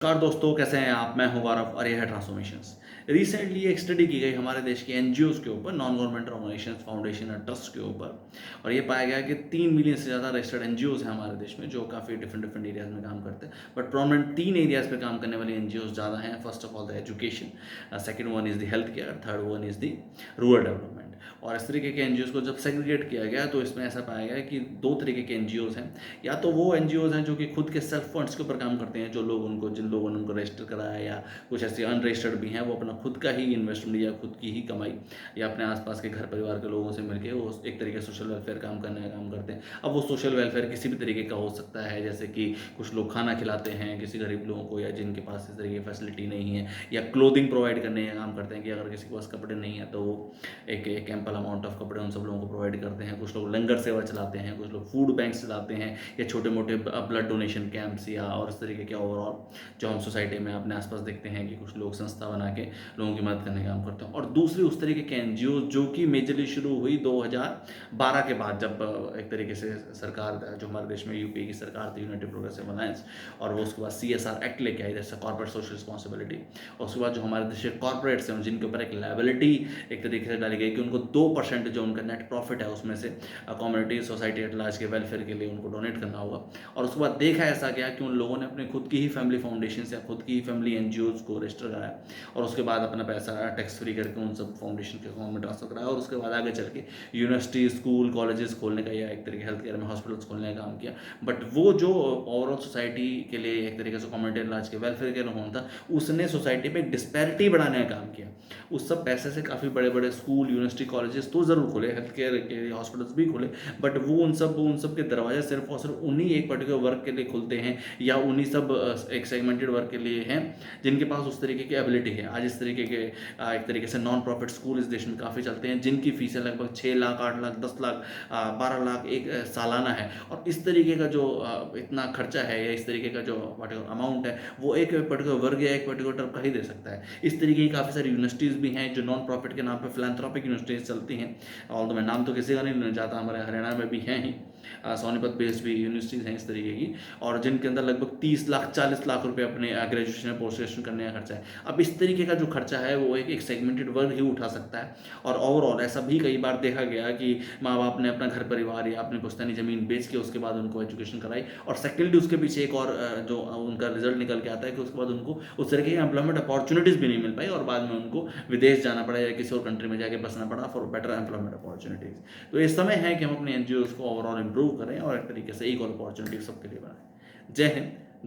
नमस्कार दोस्तों, कैसे हैं आप? मैं हूं गौरव और यह है ट्रांसफॉर्मेशंस। रिसेंटली एक स्टडी की गई हमारे देश के एनजीओज के ऊपर, नॉन गवर्नमेंट ऑर्गेनाइजेशंस, फाउंडेशन और ट्रस्ट के ऊपर। और ये पाया गया कि 3 मिलियन से ज़्यादा रजिस्टर्ड एनजीओज हैं हमारे देश में, जो काफ़ी डिफरेंट डिफरेंट एरियाज में काम करते हैं। बट प्रोमिनेंट 3 एरियाज पे काम करने वाले एनजीओज ज़्यादा हैं। First of all the education, second one is the health care, third one is the rural development. और इस तरीके के एनजीओज को जब सेग्रीगेट किया गया तो इसमें ऐसा पाया गया कि 2 तरीके के एनजीओज हैं। या तो वो एनजीओज हैं जो कि खुद के सेल्फ फंड्स के ऊपर काम करते हैं, जो लोग उनको जिन लोगों ने उनको रजिस्टर कराया, या कुछ ऐसे अनरजिस्टर्ड भी हैं, वो अपना खुद का ही इन्वेस्टमेंट या खुद की ही कमाई या अपने आसपास के घर परिवार के लोगों से मिलकर वो एक तरीके से सोशल वेलफेयर काम करने का काम करते हैं। अब वो सोशल वेलफेयर किसी भी तरीके का हो सकता है, जैसे कि कुछ लोग खाना खिलाते हैं किसी गरीब लोगों को, या जिनके पास इस तरीके की फैसिलिटी नहीं है, या क्लोथिंग प्रोवाइड करने का काम करते हैं कि अगर किसी के पास कपड़े नहीं है तो वो एक एम्पल अमाउंट ऑफ कपड़े उन सब लोगों को प्रोवाइड करते हैं। कुछ लोग लंगर सेवा चलाते हैं, कुछ लोग फूड बैंक चलाते हैं, या छोटे मोटे ब्लड डोनेशन कैंप्स, या और इस तरीके के ओवरऑल जो हम सोसाइटी में अपने आसपास देखते हैं कि कुछ लोग संस्था बना के लोगों की मदद करने का काम करते हैं। और दूसरी उस तरीके के एनजीओ जो कि मेजरली शुरू हुई 2012 के बाद, जब एक तरीके से सरकार जो हमारे देश में यूपी की सरकार थी, यूनाइटेड प्रोग्रेसिव अलायंस, और वो उसके बाद CSR एक्ट लेके आई, जैसे कॉर्पोरेट सोशल रिस्पॉन्सिबिलिटी। और उसके बाद जो हमारे देश के कॉर्पोरेट्स हैं जिनके ऊपर एक लायबिलिटी एक तरीके से डाली गई कि उनको 2% जो उनका नेट प्रॉफिट है उसमें से कम्युनिटी सोसाइटी एट लार्ज के वेलफेयर के लिए उनको डोनेट करना होगा। और उसके बाद देखा ऐसा गया कि उन लोगों ने अपने खुद की ही फैमिली फाउंडेशन या खुद की ही फैमिली एनजीओज को रजिस्टर कराया, और उसके बाद अपना पैसा टैक्स फ्री करके उन सब फाउंडेशन के अकाउंट में ट्रांसफर कराया, और उसके बाद आगे चल के यूनिवर्सिटी, स्कूल, कॉलेजेस खोलने का, या एक तरीके हेल्थ केयर में हॉस्पिटल्स खोलने का काम किया। बट वो जो ओवरऑल सोसाइटी के लिए एक तरीके से कम्युनिटी एट लार्ज के वेलफेयर के लिए होना था, उसने सोसाइटी में एक डिस्पैरिटी बढ़ाने का काम किया। उस सब पैसे से काफ़ी बड़े बड़े स्कूल, यूनिवर्सिटी, कॉलेजेस तो ज़रूर खोले, हेल्थ केयर के हॉस्पिटल्स भी खोले, बट वो उन सब के दरवाजे सिर्फ और सिर्फ उन्हीं एक पर्टिकुलर वर्क के लिए खुलते हैं, या उन्हीं सब एक सेगमेंटेड वर्क के लिए हैं जिनके पास उस तरीके की एबिलिटी है। आज इस तरीके के एक तरीके से नॉन प्रॉफिट स्कूल इस देश में काफ़ी चलते हैं, जिनकी फीसें लगभग 6 लाख, 8 लाख, 10 लाख, 12 लाख एक सालाना है। और इस तरीके का जो इतना खर्चा है, या इस तरीके का जो पर्टिकुलर अमाउंट है, वो एक पर्टिकुलर वर्ग या एक पर्टिकुलर टर्म का ही दे सकता है। इस तरीके की काफ़ी सारी यूनिवर्सिटीज़ भी हैं जो नॉन प्रॉफिट के नाम पर फिलैंथ्रोपिक यूनिवर्सिटीज़ चलती हैं। और तो मैं नाम तो किसी का नहीं लेना चाहता, हमारे हरियाणा में भी हैं ही सोनीपत बेस्ड भी यूनिवर्सिटीज़ हैं इस तरीके की, और जिनके अंदर लगभग 30 लाख, 40 लाख रुपए अपने ग्रेजुएशन, पोस्ट ग्रेजुएशन करने का खर्चा है। अब इस तरीके का जो खर्चा है वो एक सेगमेंटेड वर्ग ही उठा सकता है। और ओवरऑल ऐसा भी कई बार देखा गया कि माँ बाप ने अपना घर परिवार या अपनी पुश्तैनी ज़मीन बेच के उसके बाद उनको एजुकेशन कराई, और सेकेंडली उसके पीछे एक और जो उनका रिजल्ट निकल के आता है कि उसके बाद उनको उस तरीके की एम्प्लॉयमेंट अपॉर्चुनिटीज़ भी नहीं मिल पाई, और बाद में उनको विदेश जाना पड़ा या किसी और कंट्री में जाके बसना पड़ा फॉर बेटर एम्प्लॉयमेंट अपॉर्चुनिटीज़। तो इस समय है कि हम अपने एनजीओ को ओवरऑल इंप्रूव करें और एक तरीके से इक्वल अपॉर्चुनिटी सबके लिए बनाएं। जय हिंद।